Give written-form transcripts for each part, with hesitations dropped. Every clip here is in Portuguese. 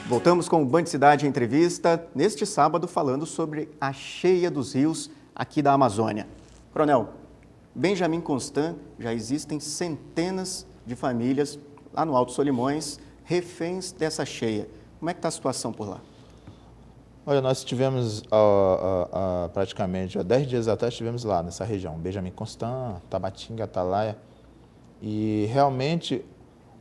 Voltamos com o Band Cidade Entrevista, neste sábado falando sobre a cheia dos rios aqui da Amazônia. Coronel, Benjamin Constant, já existem centenas de famílias lá no Alto Solimões, reféns dessa cheia. Como é que está a situação por lá? Olha, nós estivemos praticamente há 10 dias atrás, estivemos lá nessa região, Benjamin Constant, Tabatinga, Atalaia, e realmente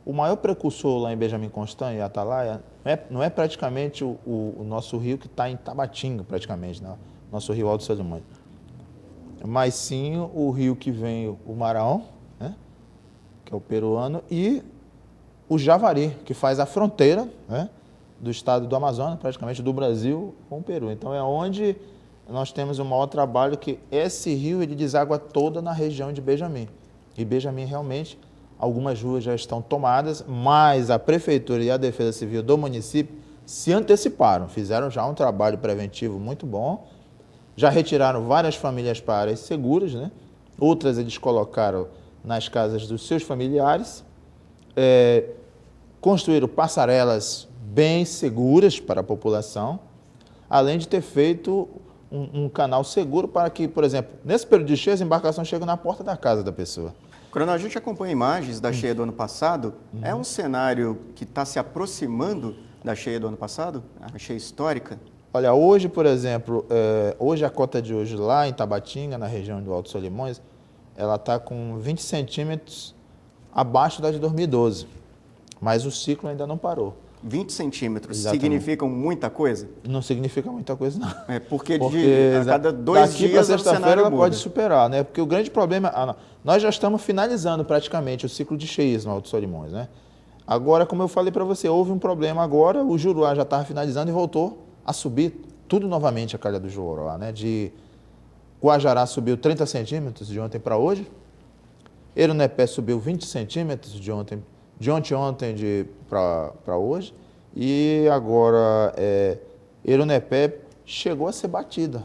o maior precursor lá em Benjamin Constant e Atalaia não é praticamente o nosso rio que está em Tabatinga, praticamente, né? Nosso rio Alto Solimões, mas sim o rio que vem o Maraão, né? Que é o peruano, e o Javari, que faz a fronteira, né? Do estado do Amazonas, praticamente do Brasil com o Peru. Então é onde nós temos o maior trabalho, que esse rio ele deságua toda na região de Benjamin. E Benjamin realmente, algumas ruas já estão tomadas, mas a Prefeitura e a Defesa Civil do município se anteciparam, fizeram já um trabalho preventivo muito bom, já retiraram várias famílias para áreas seguras, né? Outras eles colocaram nas casas dos seus familiares, construíram passarelas bem seguras para a população, além de ter feito um canal seguro para que, por exemplo, nesse período de cheia, as embarcações chegam na porta da casa da pessoa. Coronel, a gente acompanha imagens da cheia do ano passado. É um cenário que está se aproximando da cheia do ano passado? A cheia histórica? Olha, hoje, por exemplo, hoje a cota de hoje lá em Tabatinga, na região do Alto Solimões, ela está com 20 centímetros abaixo da de 2012, mas o ciclo ainda não parou. 20 centímetros Exatamente. Significam muita coisa? Não significa muita coisa, não. É porque a cada 2 dias daqui para o sexta-feira cenário ela muda. pode superar, né? Porque o grande problema, nós já estamos finalizando praticamente o ciclo de cheias no Alto Solimões, né? Agora, como eu falei para você, houve um problema agora, o Juruá já estava finalizando e voltou a subir tudo novamente a calha do Juruá, né? De Guajará subiu 30 centímetros de ontem para hoje, Erunepé subiu 20 centímetros de ontem para hoje, e agora Erunepé chegou a ser batida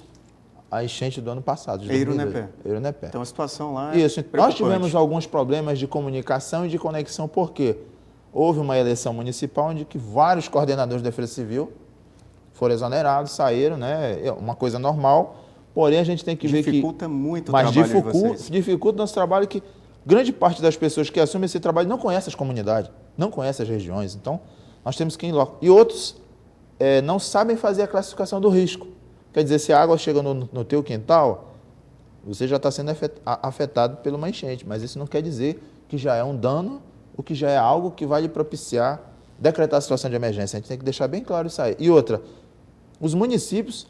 a enchente do ano passado. Erunepé. Então a situação lá é Isso. preocupante. Nós tivemos alguns problemas de comunicação e de conexão, porque houve uma eleição municipal onde que vários coordenadores de defesa civil foram exonerados, saíram, né? É uma coisa normal, porém a gente tem que ver que... Dificulta muito o trabalho de vocês. Dificulta o nosso trabalho, que grande parte das pessoas que assumem esse trabalho não conhece as comunidades, não conhece as regiões. Então, nós temos que ir logo. E outros não sabem fazer a classificação do risco. Quer dizer, se a água chega no teu quintal, você já está sendo afetado por uma enchente, mas isso não quer dizer que já é um dano, ou que já é algo que vai lhe propiciar decretar a situação de emergência. A gente tem que deixar bem claro isso aí. E outra, os municípios,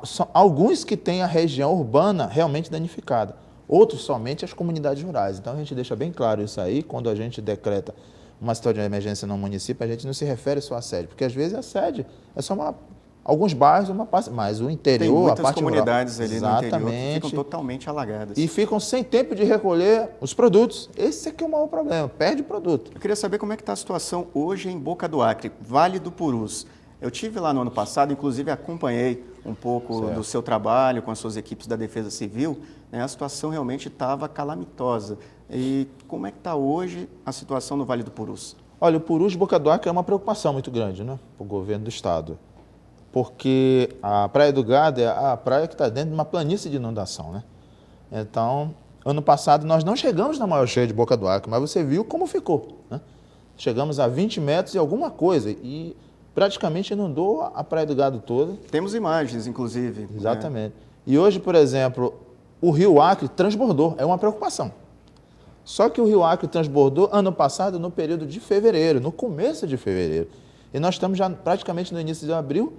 são alguns que têm a região urbana realmente danificada, outros somente as comunidades rurais. Então a gente deixa bem claro isso aí, quando a gente decreta uma situação de emergência no município, a gente não se refere só à sede, porque às vezes a sede é só alguns bairros, mas o interior, tem muitas a parte comunidades rural, ali no interior que ficam totalmente alagadas. E ficam sem tempo de recolher os produtos. Esse é que é o maior problema, perde o produto. Eu queria saber como é que está a situação hoje em Boca do Acre, Vale do Purus. Eu tive lá no ano passado, inclusive acompanhei um pouco do seu trabalho com as suas equipes da Defesa Civil, né? A situação realmente estava calamitosa. E como é que está hoje a situação no Vale do Purus? Olha, o Purus Boca do Acre é uma preocupação muito grande, né, para o governo do estado, porque a Praia do Gado é a praia que está dentro de uma planície de inundação, né? Então, ano passado nós não chegamos na maior cheia de Boca do Acre, mas você viu como ficou, né? Chegamos a 20 metros e alguma coisa, e praticamente inundou a Praia do Gado toda. Temos imagens, inclusive. Exatamente. Né? E hoje, por exemplo, o Rio Acre transbordou, é uma preocupação. Só que o Rio Acre transbordou ano passado no período de fevereiro, no começo de fevereiro. E nós estamos já praticamente no início de abril,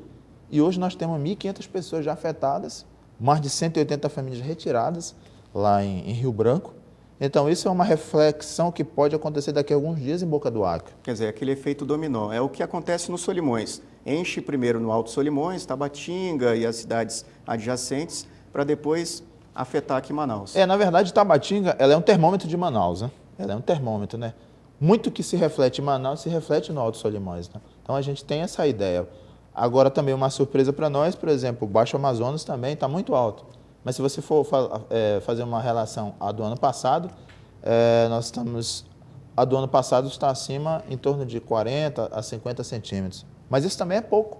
e hoje nós temos 1.500 pessoas já afetadas, mais de 180 famílias retiradas lá em Rio Branco. Então, isso é uma reflexão que pode acontecer daqui a alguns dias em Boca do Acre. Quer dizer, aquele efeito dominó. É o que acontece no Solimões. Enche primeiro no Alto Solimões, Tabatinga e as cidades adjacentes, para depois afetar aqui Manaus. Na verdade, Tabatinga, ela é um termômetro de Manaus, né? Ela é um termômetro, né? Muito que se reflete em Manaus se reflete no Alto Solimões, né? Então, a gente tem essa ideia. Agora, também uma surpresa para nós, por exemplo, o Baixo Amazonas também está muito alto. Mas se você for fazer uma relação à do ano passado, nós estamos a do ano passado está acima em torno de 40 a 50 centímetros. Mas isso também é pouco.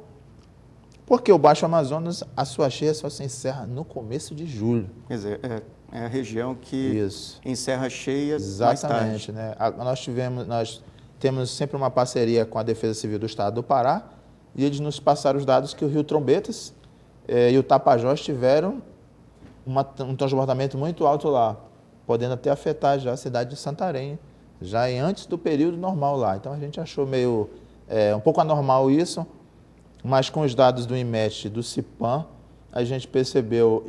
Porque o Baixo Amazonas, a sua cheia só se encerra no começo de julho. Quer dizer, é a região que Isso. encerra a cheia mais Exatamente, tarde. né? Nós temos sempre uma parceria com a Defesa Civil do Estado do Pará e eles nos passaram os dados que o Rio Trombetas e o Tapajós tiveram um transbordamento muito alto lá, podendo até afetar já a cidade de Santarém, já antes do período normal lá. Então a gente achou meio um pouco anormal isso, mas com os dados do IMET e do CIPAM, a gente percebeu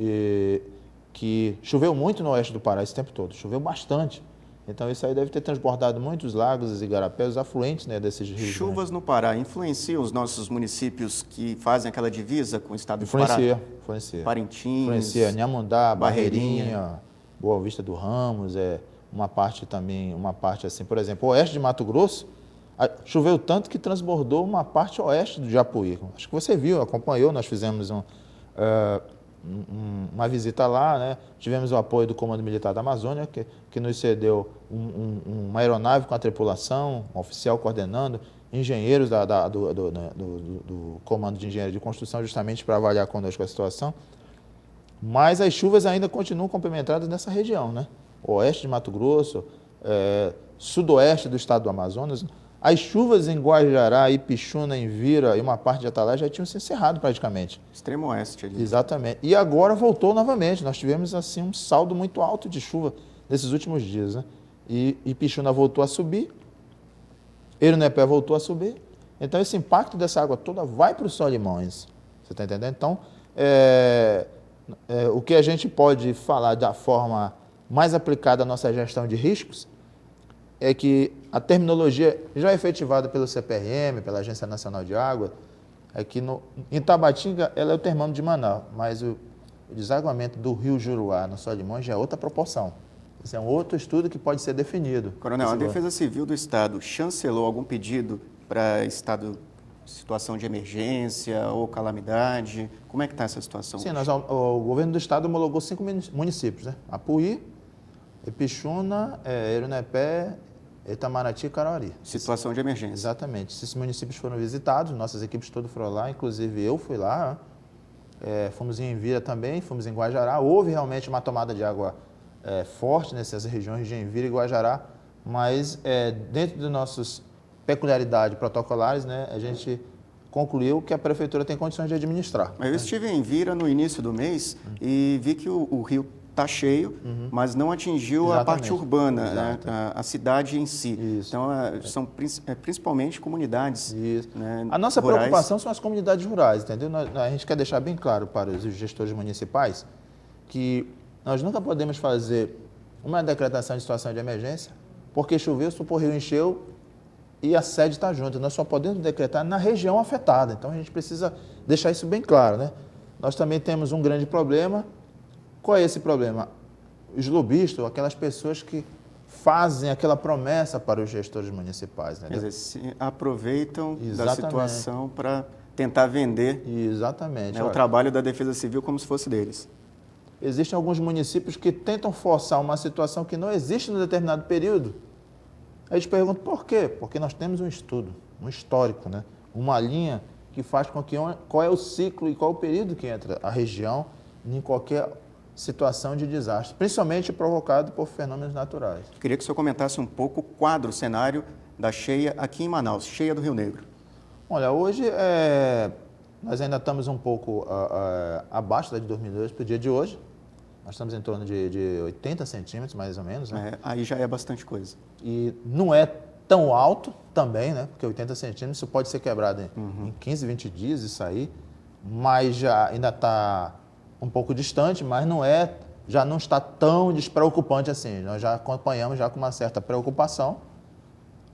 que choveu muito no oeste do Pará esse tempo todo, choveu bastante. Então isso aí deve ter transbordado muitos lagos, igarapés, os afluentes, né, desses rios. Chuvas no Pará influenciam os nossos municípios que fazem aquela divisa com o estado do Pará? Influencia. Parintins, Influencia Inhamundá, Barreirinha. Barreirinha, Boa Vista do Ramos, uma parte assim, por exemplo, o oeste de Mato Grosso, choveu tanto que transbordou uma parte oeste do Japuí. Acho que você viu, acompanhou, nós fizemos uma visita lá, né? Tivemos o apoio do Comando Militar da Amazônia, que nos cedeu uma aeronave com a tripulação, um oficial coordenando, engenheiros do Comando de Engenharia de Construção, justamente para avaliar conosco a situação. Mas as chuvas ainda continuam complementadas nessa região, né? Oeste de Mato Grosso, sudoeste do estado do Amazonas. As chuvas em Guajará, Ipixuna, Envira e uma parte de Atalaia já tinham se encerrado praticamente. Extremo oeste ali. Exatamente. E agora voltou novamente. Nós tivemos assim um saldo muito alto de chuva nesses últimos dias, né? E Ipixuna voltou a subir, Erunepé voltou a subir. Então esse impacto dessa água toda vai para os Solimões. Você está entendendo? Então, o que a gente pode falar da forma mais aplicada à nossa gestão de riscos é que a terminologia já efetivada pelo CPRM, pela Agência Nacional de Água, é que em Tabatinga ela é o termômetro de Manaus, mas o desaguamento do rio Juruá no Solimões já é outra proporção. Esse é um outro estudo que pode ser definido. Coronel, a Defesa Civil do Estado chancelou algum pedido para situação de emergência ou calamidade? Como é que está essa situação? Sim, o governo do Estado homologou 5 municípios, né? Apuí, Ipixuna, Erunepé, Itamaraty e Carari. Situação de emergência. Exatamente. Esses municípios foram visitados, nossas equipes todas foram lá, inclusive eu fui lá. Fomos em Envira também, fomos em Guajará. Houve realmente uma tomada de água forte nessas regiões de Envira e Guajará, mas dentro das nossas peculiaridades protocolares, né, a gente concluiu que a Prefeitura tem condições de administrar. Eu estive em Envira no início do mês e vi que o rio está cheio, mas não atingiu a parte urbana, né, a cidade em si. Isso. Então, são principalmente comunidades. Né, a nossa rurais. preocupação são as comunidades rurais, entendeu? A gente quer deixar bem claro para os gestores municipais que nós nunca podemos fazer uma decretação de situação de emergência porque choveu, o rio encheu e a sede está junto. Nós só podemos decretar na região afetada. Então, a gente precisa deixar isso bem claro, né? Nós também temos um grande problema. Qual é esse problema? Os lobistas, aquelas pessoas que fazem aquela promessa para os gestores municipais. Né? Quer dizer, se aproveitam Exatamente. da situação para tentar vender. Exatamente. O trabalho da Defesa Civil como se fosse deles. Existem alguns municípios que tentam forçar uma situação que não existe no determinado período. Aí a gente pergunta por quê? Porque nós temos um estudo, um histórico, né? Uma linha que faz com que qual é o ciclo e qual é o período que entra a região em qualquer situação de desastre, principalmente provocado por fenômenos naturais. Queria que o senhor comentasse um pouco o quadro, o cenário da cheia aqui em Manaus, cheia do Rio Negro. Olha, hoje nós ainda estamos um pouco abaixo da de 2002 para o dia de hoje. Nós estamos em torno de 80 centímetros, mais ou menos. Né? Aí já é bastante coisa. E não é tão alto também, né? Porque 80 centímetros isso pode ser quebrado em 15, 20 dias, isso aí. Mas ainda está um pouco distante, mas já não está tão despreocupante assim. Nós já acompanhamos já com uma certa preocupação,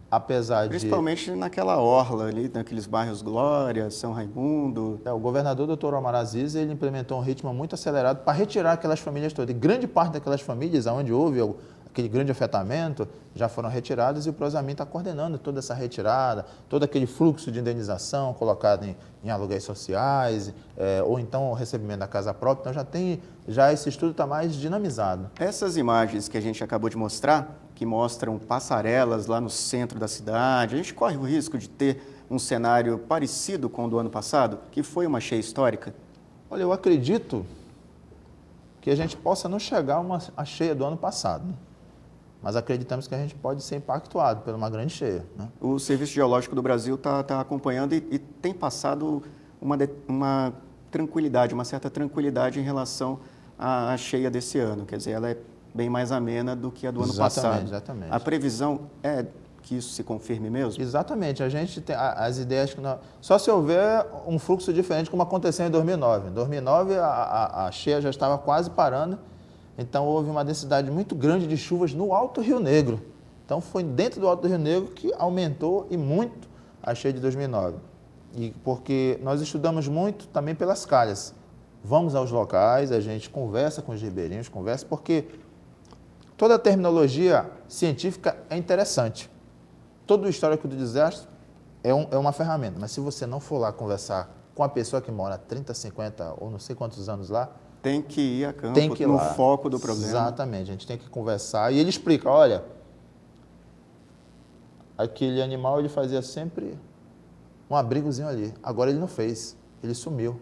apesar Principalmente naquela orla ali, naqueles bairros Glória, São Raimundo. O governador Dr. Omar Aziz, ele implementou um ritmo muito acelerado para retirar aquelas famílias todas. E grande parte daquelas famílias, onde houve aquele grande afetamento, já foram retiradas e o Prosamin está coordenando toda essa retirada, todo aquele fluxo de indenização colocado em aluguéis sociais, ou então o recebimento da casa própria. Então já esse estudo está mais dinamizado. Essas imagens que a gente acabou de mostrar, que mostram passarelas lá no centro da cidade. A gente corre o risco de ter um cenário parecido com o do ano passado, que foi uma cheia histórica? Olha, eu acredito que a gente possa não chegar a cheia do ano passado, né? Mas acreditamos que a gente pode ser impactuado por uma grande cheia, né? O Serviço Geológico do Brasil está acompanhando e tem passado uma tranquilidade, uma certa tranquilidade em relação à cheia desse ano. Quer dizer, ela é bem mais amena do que a do ano passado. Exatamente. A previsão é que isso se confirme mesmo? Exatamente. A gente tem as ideias que só se houver um fluxo diferente, como aconteceu em 2009. Em 2009, a cheia já estava quase parando, então houve uma densidade muito grande de chuvas no Alto Rio Negro. Então foi dentro do Alto Rio Negro que aumentou e muito a cheia de 2009. E porque nós estudamos muito também pelas calhas. Vamos aos locais, a gente conversa com os ribeirinhos, porque toda a terminologia científica é interessante. Todo o histórico do desastre é uma ferramenta, mas se você não for lá conversar com a pessoa que mora 30, 50 ou não sei quantos anos lá, tem que ir a campo, tem que ir no lá. Foco do problema. Exatamente, a gente tem que conversar. E ele explica, olha, aquele animal ele fazia sempre um abrigozinho ali. Agora ele não fez, ele sumiu.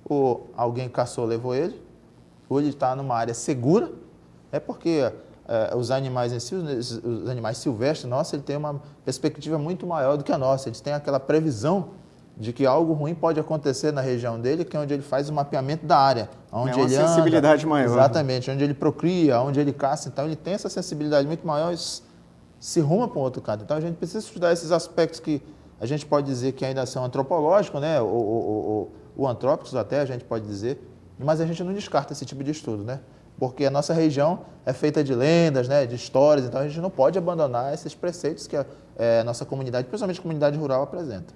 Ou alguém caçou, levou ele, ou ele está numa área segura, porque os animais em si, os animais silvestres, nossa, ele tem uma perspectiva muito maior do que a nossa. Eles têm aquela previsão de que algo ruim pode acontecer na região dele, que é onde ele faz o mapeamento da área, onde ele anda. Sensibilidade maior. Exatamente, onde ele procria, onde ele caça. Então, ele tem essa sensibilidade muito maior e se ruma para um outro canto. Então, a gente precisa estudar esses aspectos que a gente pode dizer que ainda são antropológicos, né? ou antrópicos até, a gente pode dizer, mas a gente não descarta esse tipo de estudo, né? Porque a nossa região é feita de lendas, né? De histórias, então a gente não pode abandonar esses preceitos que a nossa comunidade, principalmente a comunidade rural, apresenta.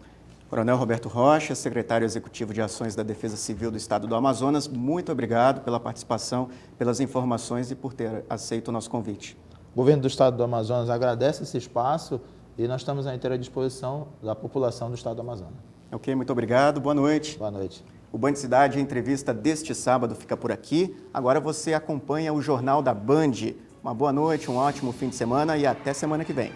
Coronel Roberto Rocha, secretário executivo de Ações da Defesa Civil do Estado do Amazonas, muito obrigado pela participação, pelas informações e por ter aceito o nosso convite. O governo do Estado do Amazonas agradece esse espaço e nós estamos à inteira disposição da população do Estado do Amazonas. Ok, muito obrigado, boa noite. Boa noite. O Band Cidade, a entrevista deste sábado fica por aqui. Agora você acompanha o Jornal da Band. Uma boa noite, um ótimo fim de semana e até semana que vem.